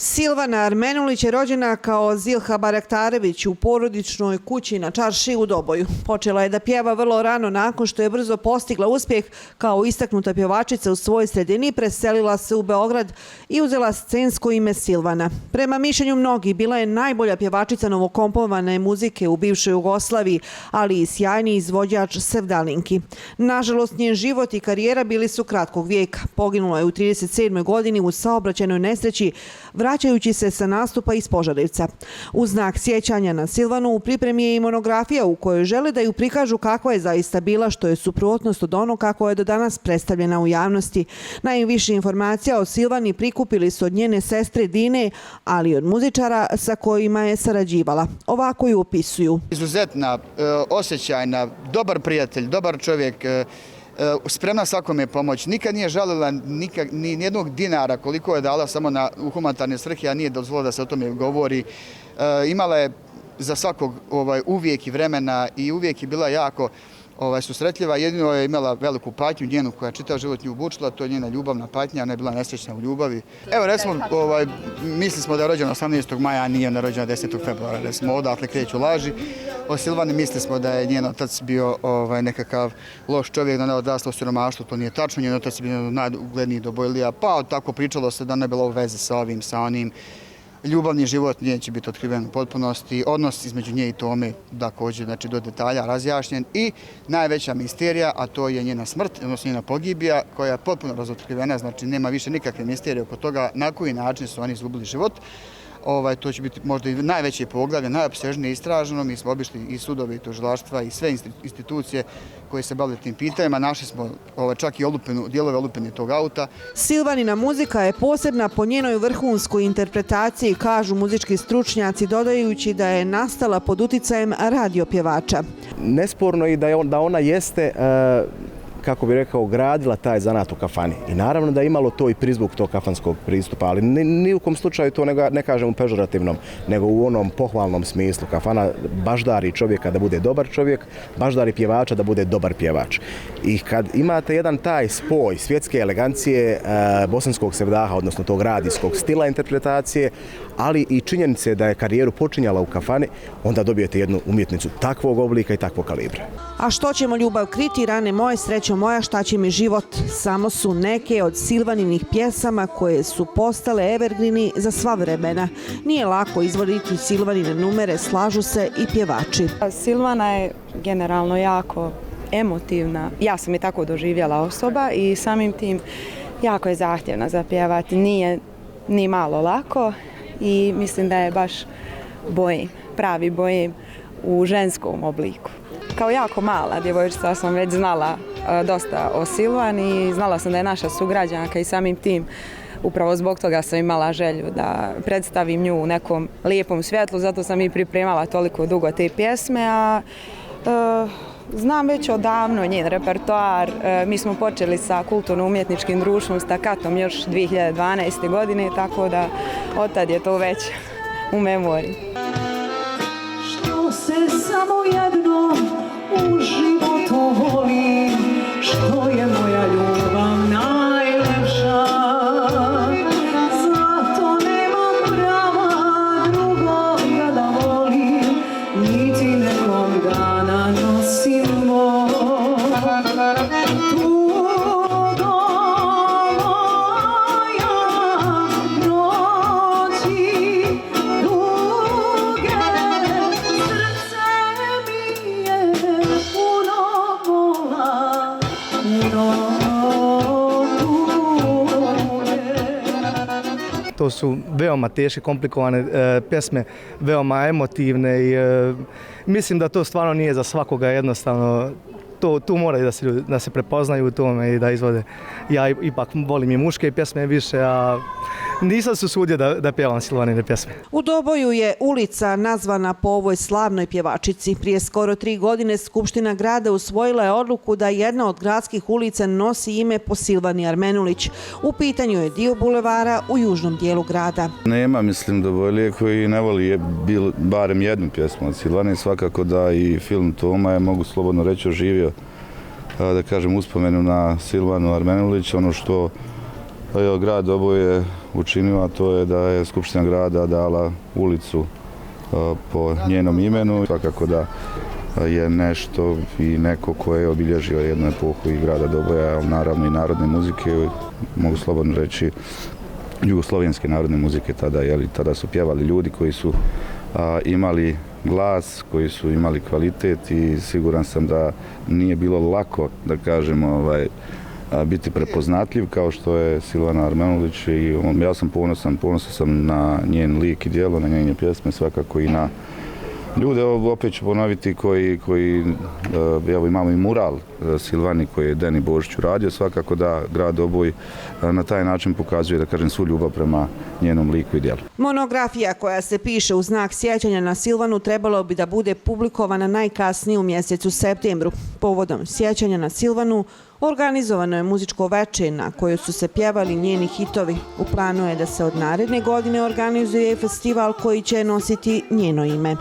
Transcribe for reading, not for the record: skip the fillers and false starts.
Silvana Armenulić je rođena kao Zilha Baraktarević u porodičnoj kući na čaršiji u Doboju. Počela je da pjeva vrlo rano nakon što je brzo postigla uspjeh kao istaknuta pjevačica u svojoj sredini, preselila se u Beograd i uzela scensko ime Silvana. Prema mišljenju mnogih bila je najbolja pjevačica novokomponovane muzike u bivšoj Jugoslaviji, ali i sjajni izvođač sevdalinki. Nažalost, njen život i karijera bili su kratkog vijeka. Poginula je u 37. godini u saobraćajnoj nesreći, vraćajući se sa nastupa iz Požarevca. U znak sjećanja na Silvanu u pripremi je i monografija u kojoj žele da ju prikažu kakva je zaista bila, što je suprotnost od onog kako je do danas predstavljena u javnosti. Najviše informacija o Silvani prikupili su od njene sestre Dine, ali i od muzičara sa kojima je sarađivala. Ovako ju opisuju. Izuzetna, osjećajna, dobar prijatelj, dobar čovjek, spremna svakome pomoć. Nikad nije žalila ni jednog dinara koliko je dala samo u humanitarne svrhe, a nije dozvolila da se o tome govori. Imala je za svakog uvijek i vremena i uvijek je bila jako susretljiva. Jedino je imala veliku patnju njenu koja je čitav život nju obučila, to je njena ljubavna patnja, ona je bila nesrećna u ljubavi. Evo, recimo, mislili smo da je rođena 18. maja, a nije ona rođena 10. februara. Recimo, odatle kreću laži. O Silvani mislili smo da je njen otac bio nekakav loš čovjek, da ona je odrasla u siromaštvu, to nije tačno. Njen otac je bio jedan od najuglednijih Dobojlija, pa tako pričalo se da ona je bila u vezi sa ovim, sa onim. Ljubavni život neće biti otkriven u potpunosti, odnos između nje i Tome također, znači do detalja razjašnjen i najveća misterija, a to je njena smrt, odnosno njena pogibija koja je potpuno razotkrivena, znači nema više nikakve misterije oko toga na koji način su oni izgubili život. To će biti možda i najveće poglavlje, najopsežnije istraženo. Mi smo obišli i sudovi, i tužilaštva i sve institucije koje se bavile tim pitanjima. Našli smo čak i dijelove olupine tog auta. Silvanina muzika je posebna po njenoj vrhunskoj interpretaciji, kažu muzički stručnjaci, dodajući da je nastala pod uticajem radio pjevača. Nesporno je da ona jeste, kako bih rekao, gradila taj zanat u kafani. I naravno da je imalo to i prizvuk tog kafanskog pristupa, ali ni u kom slučaju to ne kažem u pežorativnom, nego u onom pohvalnom smislu. Kafana baždari čovjeka da bude dobar čovjek, baždari pjevača da bude dobar pjevač. I kad imate jedan taj spoj svjetske elegancije, bosanskog sevdaha, odnosno tog radijskog stila interpretacije, ali i činjenice da je karijeru počinjala u kafani, onda dobijete jednu umjetnicu takvog oblika i takvog kalibra. A što ćemo ljubav kriti, rane moje, srećo moja, šta će mi život? Samo su neke od Silvaninih pjesama koje su postale evergrini za sva vremena. Nije lako izvoditi Silvanine numere, slažu se i pjevači. Silvana je generalno jako emotivna. Ja sam i tako doživjela osoba i samim tim jako je zahtjevna za pjevati. Nije ni malo lako i mislim da je baš pravi bojem u ženskom obliku. Kao jako mala djevojčica sam već znala dosta o Silvani i znala sam da je naša sugrađanka i samim tim upravo zbog toga sam imala želju da predstavim nju u nekom lijepom svjetlu, zato sam i pripremala toliko dugo te pjesme, a znam već odavno njen repertoar. Mi smo počeli sa kulturno-umjetničkim društvom Stakatom još 2012. godine, tako da od tad je to već u memoriji. Što se samo jedno u životu volim, što je moja ljubav najlepša, zato nemam prava drugoga da volim, niti nekom dana nosim moj. To su veoma teške, komplikovane pjesme, veoma emotivne i mislim da to stvarno nije za svakoga jednostavno. Tu moraju da se prepoznaju u tome i da izvode. Ja ipak volim i muške pjesme više, a nisam se usudio da pjevam Silvanine pjesme. U Doboju je ulica nazvana po ovoj slavnoj pjevačici. Prije skoro 3 godine Skupština grada usvojila je odluku da jedna od gradskih ulica nosi ime po Silvani Armenulić. U pitanju je dio bulevara u južnom dijelu grada. Nema, mislim, Dobojlije koji ne voli barem jednu pjesmu od Silvane. Svakako da i film Toma je, mogu slobodno reći, oživio, da kažem, uspomenu na Silvanu Armenulić. Ono što grad Doboj je učinio, a to je da je Skupština grada dala ulicu po njenom imenu. Svakako da je nešto i neko ko je obilježio jednu epohu i grada Doboja, ali naravno i narodne muzike, mogu slobodno reći jugoslovenske narodne muzike tada, jer tada su pjevali ljudi koji su imali glas, koji su imali kvalitet i siguran sam da nije bilo lako, da kažemo, biti prepoznatljiv kao što je Silvana Armenulić i ja sam ponosan sam na njen lik i djelo, na njene pjesme, svakako i na ljude, opet ću ponoviti, koji evo imamo i mural Silvani koji je Deni Božić uradio, svakako da grad Doboj na taj način pokazuje, da kažem, svu ljubav prema njenom liku i djelu. Monografija koja se piše u znak sjećanja na Silvanu trebalo bi da bude publikovana najkasnije u mjesecu septembru. Povodom sjećanja na Silvanu organizovano je muzičko veče na kojoj su se pjevali njeni hitovi. U planu je da se od naredne godine organizuje festival koji će nositi njeno ime.